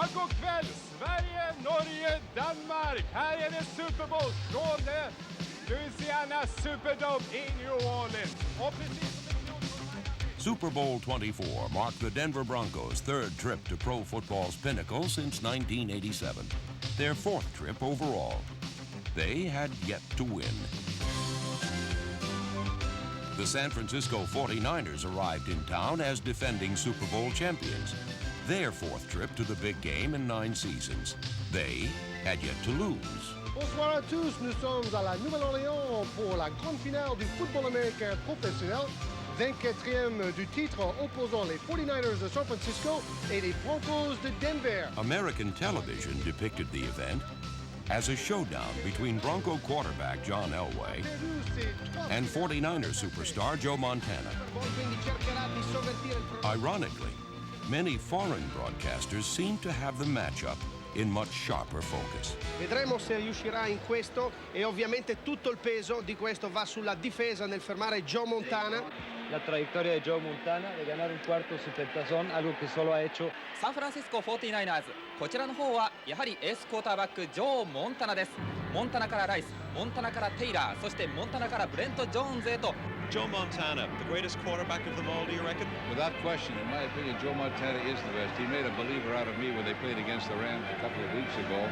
Ja, god kväll! Sverige, Norge, Danmark. Här är det Super Bowl från Louisiana Superdome i New Orleans. Och precis som Super Bowl 24 marked the Denver Broncos' third trip to pro football's pinnacle since 1987. Their fourth trip overall. They had yet to win. The San Francisco 49ers arrived in town as defending Super Bowl champions. Their fourth trip to the big game in 9 seasons. They had yet to lose. Bonsoir à tous, nous sommes à la Nouvelle-Orléans pour la grande finale du football américain professionnel, 24e du titre opposant les 49ers de San Francisco et les Broncos de Denver. American television depicted the event as a showdown between Bronco quarterback John Elway and 49er superstar Joe Montana. Ironically, many foreign broadcasters seem to have the matchup in much sharper focus. Vedremo se riuscirà in questo e ovviamente tutto il peso di questo va sulla difesa nel fermare Joe Montana. La trayectoria de Joe Montana de ganar un cuarto supertazón, algo que solo ha hecho サンフランシスコ 49ers、 こちらの方はやはりエースクォーターバックジョー・モンタナです。モンタナからライス、モンタナからテイラー、そしてモンタナからブレント・ジョーンズへと。 Joe Montana, the greatest quarterback of them all, do you reckon? Without question, in my opinion, Joe Montana is the best. He made a believer out of me when they played against the Rams a couple of weeks ago.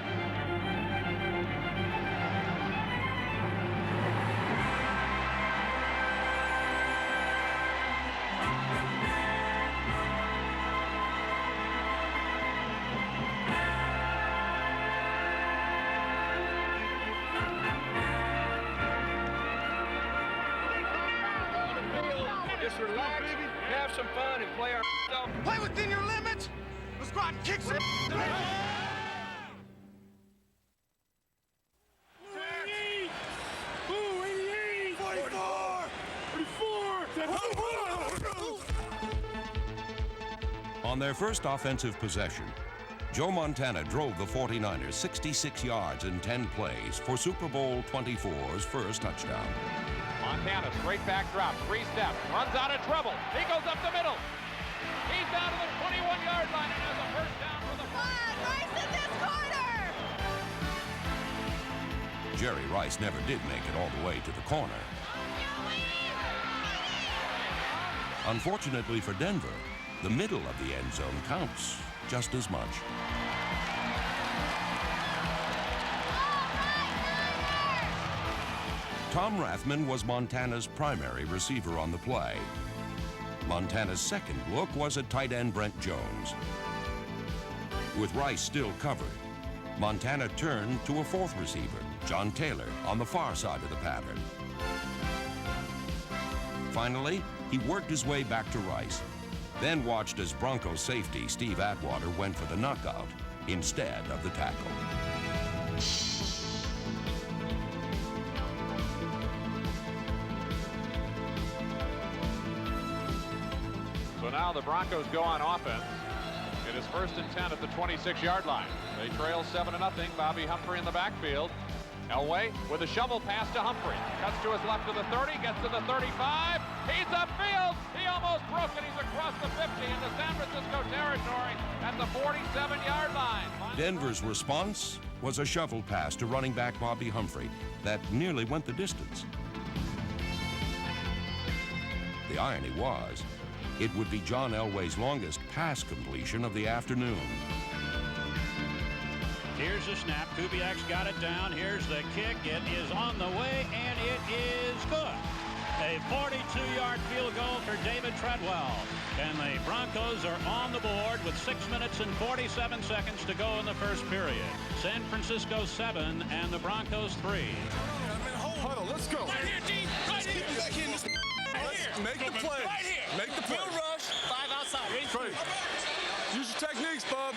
Just relax, have some fun, and play our stuff. Play within your limits. Let's go out and kick some. 44! On their first offensive possession, Joe Montana drove the 49ers 66 yards in 10 plays for Super Bowl 24's first touchdown. Montana, straight back drop, 3 steps, runs out of trouble. He goes up the middle. He's down to the 21-yard line and has a first down for the Rice in this corner! Jerry Rice never did make it all the way to the corner. Unfortunately for Denver, the middle of the end zone counts just as much. Tom Rathman was Montana's primary receiver on the play. Montana's second look was at tight end Brent Jones. With Rice still covered, Montana turned to a fourth receiver, John Taylor, on the far side of the pattern. Finally, he worked his way back to Rice, then watched as Broncos safety Steve Atwater went for the knockout instead of the tackle. So now the Broncos go on offense. It is 1st and 10 at the 26-yard line. They trail 7-0. Bobby Humphrey in the backfield. Elway with a shovel pass to Humphrey. Cuts to his left to the 30, gets to the 35. He's upfield. He almost broke it. He's across the 50 into San Francisco territory at the 47-yard line. Denver's response was a shovel pass to running back Bobby Humphrey that nearly went the distance. The irony was, it would be John Elway's longest pass completion of the afternoon. Here's the snap. Kubiak's got it down. Here's the kick. It is on the way, and it is good. A 42-yard field goal for David Treadwell. And the Broncos are on the board with 6 minutes and 47 seconds to go in the first period. San Francisco 7 and the Broncos 3. Huddle, let's go. Right here, G. Right here. Back in this. Let's make the play. Right here. Make the play. We'll rush. 5 outside. Ready? Use your techniques, bub.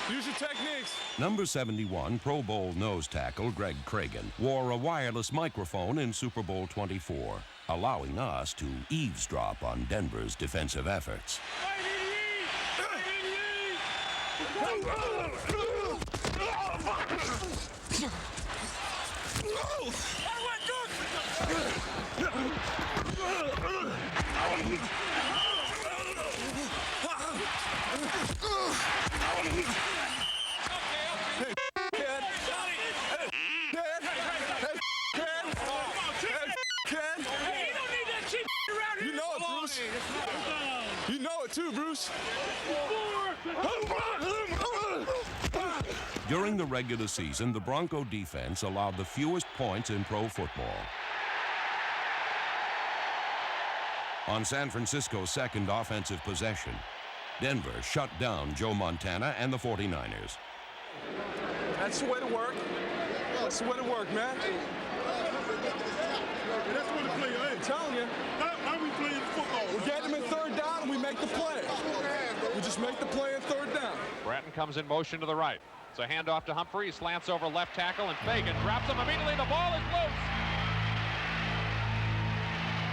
Use your techniques. Number 71 Pro Bowl nose tackle Greg Cragen wore a wireless microphone in Super Bowl 24, allowing us to eavesdrop on Denver's defensive efforts. You know it too, Bruce. During the regular season, the Bronco defense allowed the fewest points in pro football. On San Francisco's second offensive possession, Denver shut down Joe Montana and the 49ers. That's the way to work. That's the way to work, man. That's what the play. Hey, I'm telling you. How we playing football? We get them in third down and we make the play. We just make the play in third down. Bratton comes in motion to the right. It's a handoff to Humphrey. He slants over left tackle, and Fagan drops him immediately. The ball is loose.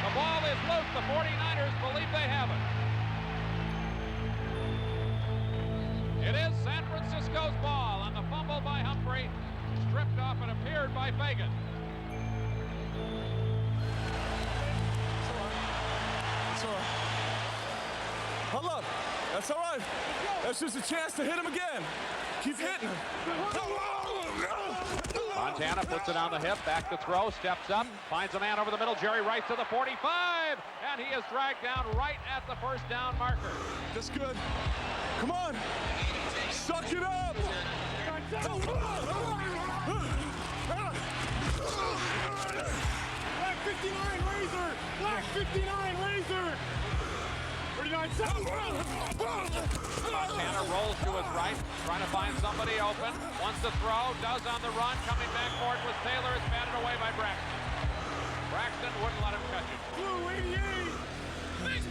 The ball is loose. The 49ers believe they have it. It is San Francisco's ball on the fumble by Humphrey. Stripped off and appeared by Fagan. That's all right. Hold up. That's all right. That's just a chance to hit him again. Keep hitting him. Montana puts it on the hip, back to throw, steps up, finds a man over the middle, Jerry Rice to the 45, and he is dragged down right at the first down marker. That's good. Come on. Suck it up. Black 59 Razor! Black 59 Razor! 39 Montana rolls to his right, trying to find somebody open. Wants to throw, does on the run. Coming back for it was Taylor. It's batted away by Braxton. Braxton wouldn't let him catch it. Blue 88! Base!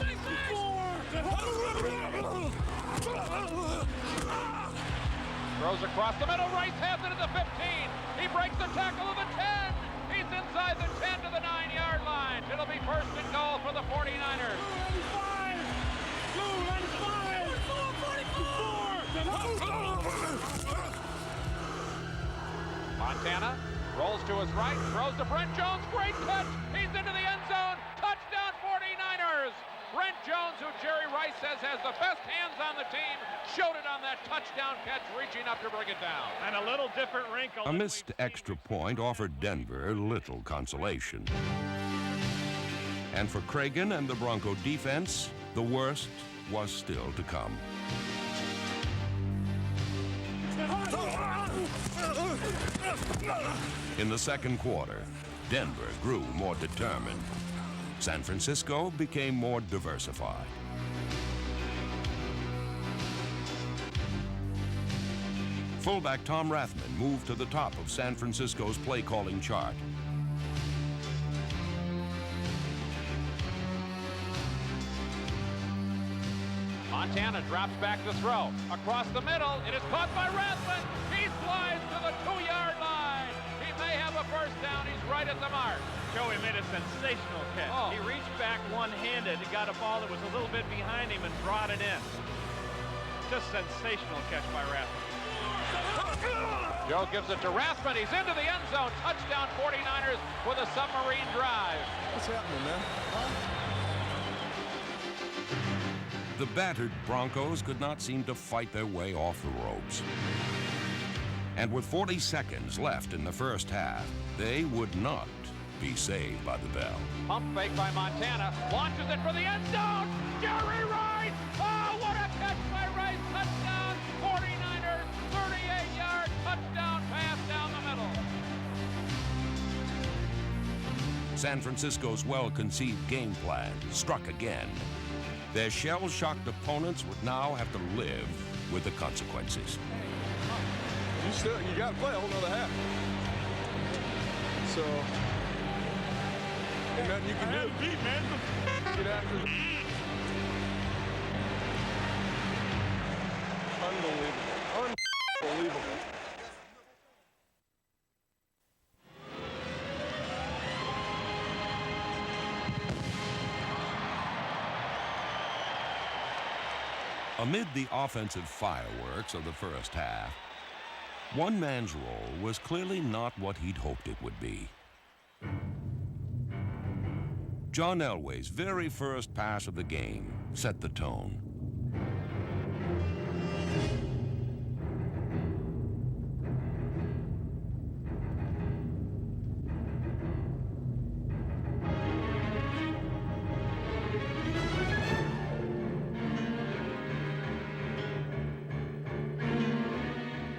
Throws across the middle. Rice has it at the 15. He breaks the tackle of the 10. He's inside the 10 to the 9-yard line. It'll be first and goal for the 49ers. Montana rolls to his right, throws to Brent Jones. Great catch. He's into the end zone. Touchdown 49ers. Brent Jones, who Jerry Rice says has the best hands on the team, showed it on that touchdown catch, reaching up to bring it down. And a little different wrinkle. A missed extra point offered Denver little consolation. And for Cragen and the Bronco defense, the worst was still to come. In the second quarter, Denver grew more determined. San Francisco became more diversified. Fullback Tom Rathman moved to the top of San Francisco's play-calling chart. Montana drops back to throw. Across the middle, it is caught by Rathman. He flies to the 2-yard line. He may have a first down. He's right at the mark. Joey made a sensational catch. Oh. He reached back one-handed and got a ball that was a little bit behind him and brought it in. Just sensational catch by Rathman. Joe gives it to Rathman. He's into the end zone. Touchdown 49ers with a submarine drive. What's happening, man? The battered Broncos could not seem to fight their way off the ropes. And with 40 seconds left in the first half, they would not be saved by the bell. Pump fake by Montana. Launches it for the end zone. Jerry Rice. Oh, what a catch by Rice. Touchdown 49ers. 38-yard touchdown pass down the middle. San Francisco's well-conceived game plan struck again. Their shell-shocked opponents would now have to live with the consequences. You got to play a whole nother half. So, ain't nothing you can do. Beat, man. Get after it. Unbelievable. Unbelievable. Amid the offensive fireworks of the first half, one man's role was clearly not what he'd hoped it would be. John Elway's very first pass of the game set the tone.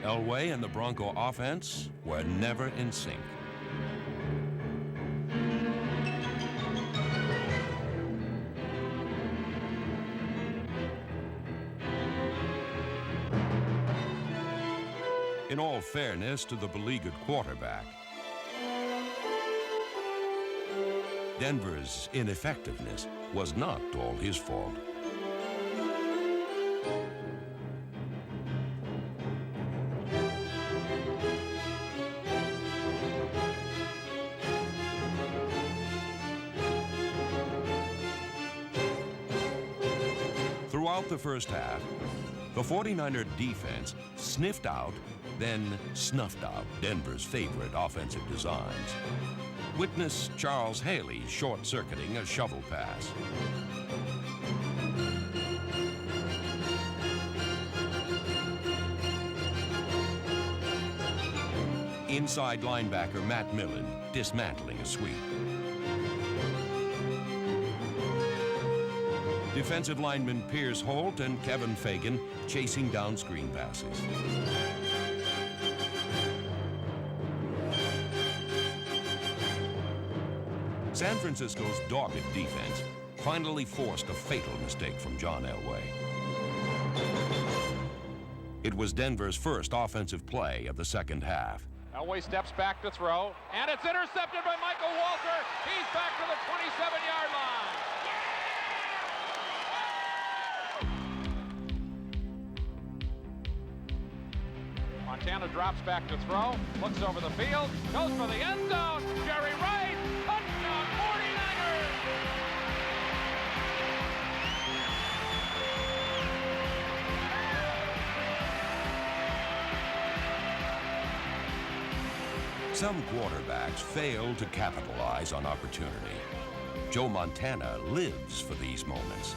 Elway and the Bronco offense were never in sync. In all fairness to the beleaguered quarterback, Denver's ineffectiveness was not all his fault. Throughout the first half, the 49er defense sniffed out, then snuffed out Denver's favorite offensive designs. Witness Charles Haley short-circuiting a shovel pass. Inside linebacker Matt Millen dismantling a sweep. Defensive linemen Pierce Holt and Kevin Fagan chasing down screen passes. San Francisco's dogged defense finally forced a fatal mistake from John Elway. It was Denver's first offensive play of the second half. Elway steps back to throw, and it's intercepted by Michael Walter. He's back to the 27-yard line. Montana drops back to throw, looks over the field, goes for the end zone. Jerry Rice, touchdown 49ers! Some quarterbacks fail to capitalize on opportunity. Joe Montana lives for these moments.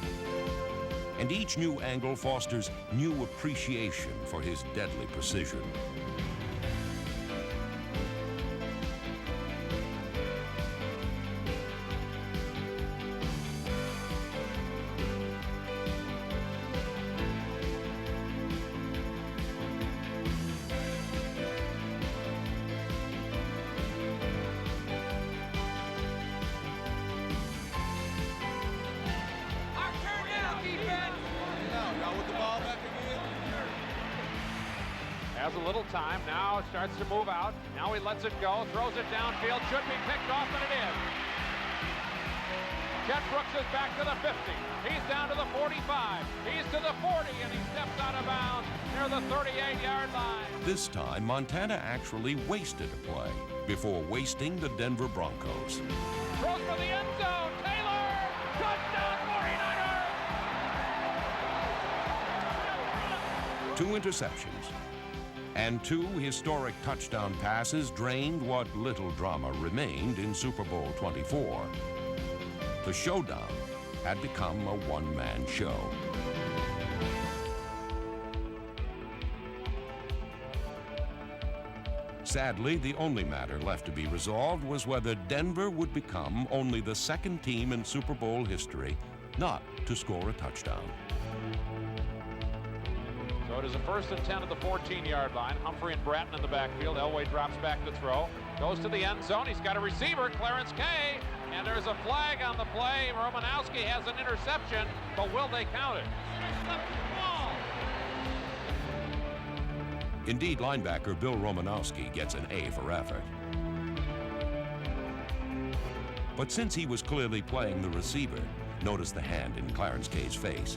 And each new angle fosters new appreciation for his deadly precision. Has a little time, now starts to move out. Now he lets it go, throws it downfield, should be picked off, and it is. Chet Brooks is back to the 50. He's down to the 45. He's to the 40, and he steps out of bounds near the 38-yard line. This time, Montana actually wasted a play before wasting the Denver Broncos. Throws for the end zone, Taylor! Touchdown 49ers! 2 interceptions and 2 historic touchdown passes drained what little drama remained in Super Bowl 24. The showdown had become a one-man show. Sadly, the only matter left to be resolved was whether Denver would become only the second team in Super Bowl history not to score a touchdown. So it is a 1st and 10 at the 14-yard line. Humphrey and Bratton in the backfield. Elway drops back to throw. Goes to the end zone. He's got a receiver, Clarence Kay. And there's a flag on the play. Romanowski has an interception, but will they count it? Indeed, linebacker Bill Romanowski gets an A for effort. But since he was clearly playing the receiver, notice the hand in Clarence Kay's face.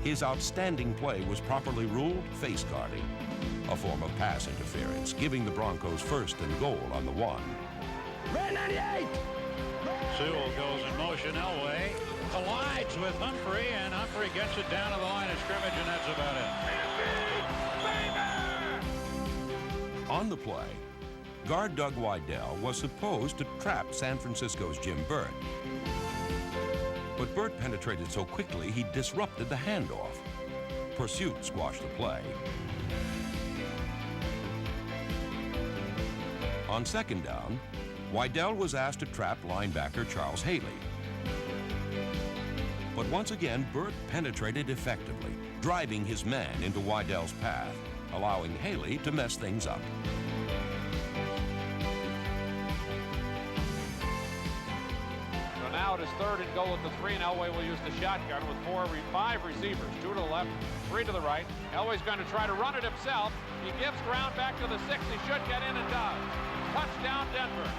His outstanding play was properly ruled face guarding, a form of pass interference, giving the Broncos 1st and goal on the 1. Red 98! Sewell goes in motion. Elway collides with Humphrey, and Humphrey gets it down to the line of scrimmage, and that's about it. On the play, guard Doug Weidel was supposed to trap San Francisco's Jim Burt. But Burt penetrated so quickly he disrupted the handoff. Pursuit squashed the play. On 2nd down, Weidel was asked to trap linebacker Charles Haley. But once again, Burt penetrated effectively, driving his man into Weidel's path. allowing Haley to mess things up. So now it is 3rd and goal at the 3, and Elway will use the shotgun with 5 receivers, 2 to the left, 3 to the right. Elway's going to try to run it himself. He gives ground back to the 6. He should get in and does. Touchdown, Denver.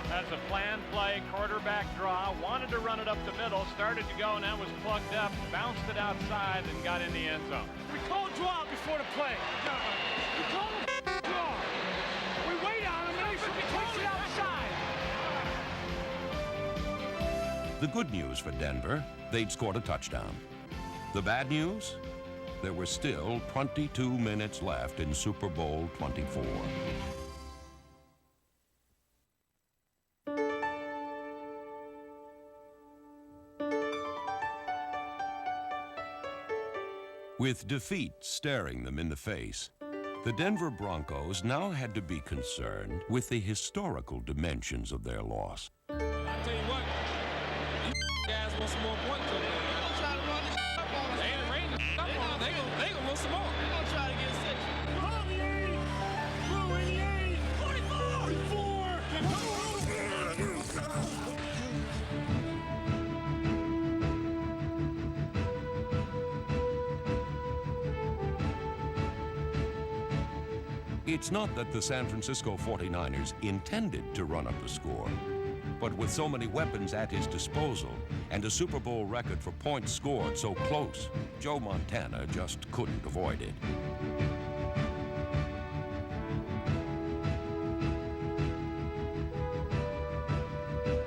That's a planned play, quarterback draw, wanted to run it up the middle, started to go, and that was plugged up, bounced it outside, and got in the end zone. We call draw before the play. We call draw. We wait on him, and he takes it outside. The good news for Denver, they'd scored a touchdown. The bad news? There were still 22 minutes left in Super Bowl 24. With defeat staring them in the face, the Denver Broncos now had to be concerned with the historical dimensions of their loss. I tell you what, these guys want some more points over there. They're gonna try to run this up on us. They ain't raining up on us. They gonna want some more. They're gonna try to get us 6. Blow in the 80. Blow in the 80. 44. 44. It's not that the San Francisco 49ers intended to run up the score, but with so many weapons at his disposal and a Super Bowl record for points scored so close, Joe Montana just couldn't avoid it.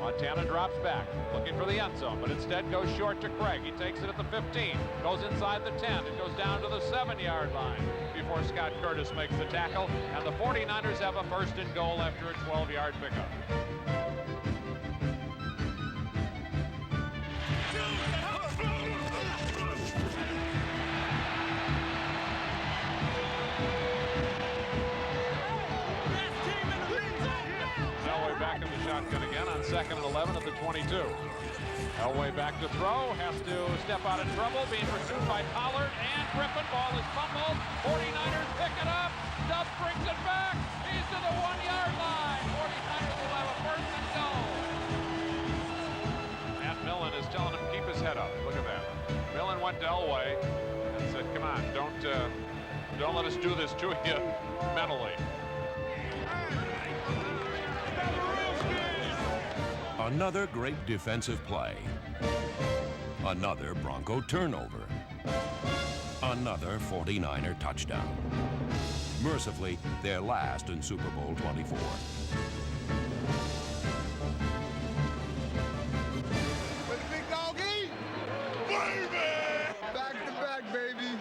Montana drops back, looking for the end zone, but instead goes short to Craig. He takes it at the 15, goes inside the 10, and goes down to the 7-yard line before Scott Curtis makes the tackle, and the 49ers have a 1st and goal after a 12-yard pickup. Elway back in the shotgun again on 2nd and 11 at the 22. Elway back to throw, has to step out of trouble, being pursued by Pollard, and Griffin. Ball is fumbled. 49ers pick it up. Duff brings it back. He's to the 1-yard line. 49ers will have a 1st and goal. Matt Millen is telling him to keep his head up. Look at that. Millen went to Elway and said, "Come on, don't let us do this to you mentally." Another great defensive play. Another Bronco turnover. Another 49er touchdown. Mercifully, their last in Super Bowl 24. With the big doggy, baby! Back to back, baby.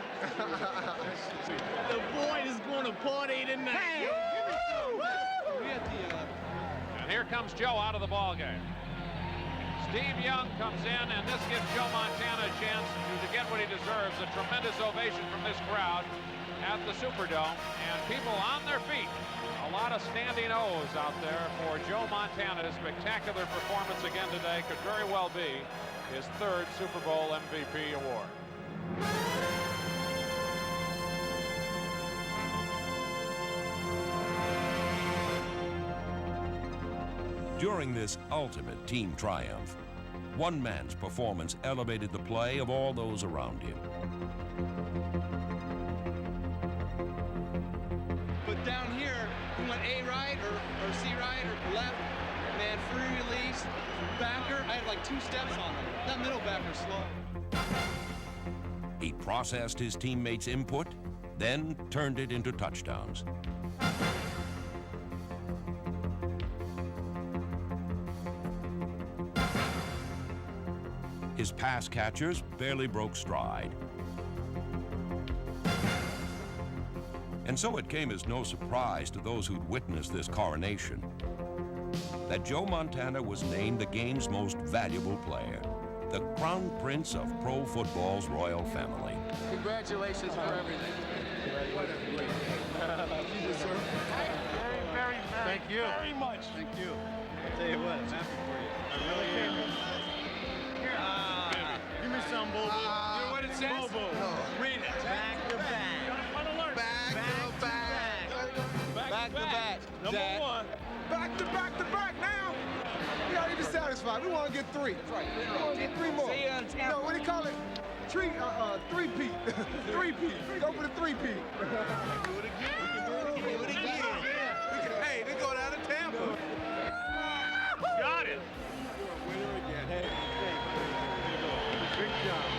The boy is going to party tonight. Hey! And here comes Joe out of the ball game. Steve Young comes in, and this gives Joe Montana a chance to get what he deserves, a tremendous ovation from this crowd at the Superdome, and people on their feet. A lot of standing O's out there for Joe Montana. His spectacular performance again today could very well be his 3rd Super Bowl MVP award. During this ultimate team triumph, one man's performance elevated the play of all those around him. But down here, we went A right or C right or left, man, free release, backer. I had like 2 steps on him. That middle backer's slow. He processed his teammates' input, then turned it into touchdowns. His pass catchers barely broke stride. And so it came as no surprise to those who'd witnessed this coronation that Joe Montana was named the game's most valuable player, the crown prince of pro football's royal family. Congratulations for everything. Thank you. Very much. Thank you. I'll tell you what, I'm happy for you. I really am. Give me some, Bobo. You know what it says? Bobo. Read it. Back to back. Fun alert. Back Number one. Back to back to back now. We aren't even satisfied. We want to get three. That's right. We want to get three more. No, what do you call it? Three-peat. Three-peat. Go for the three-peat. Do it again. We can do it again. Hey, they go down to Tampa. Got it. Winner again. Hey, big job.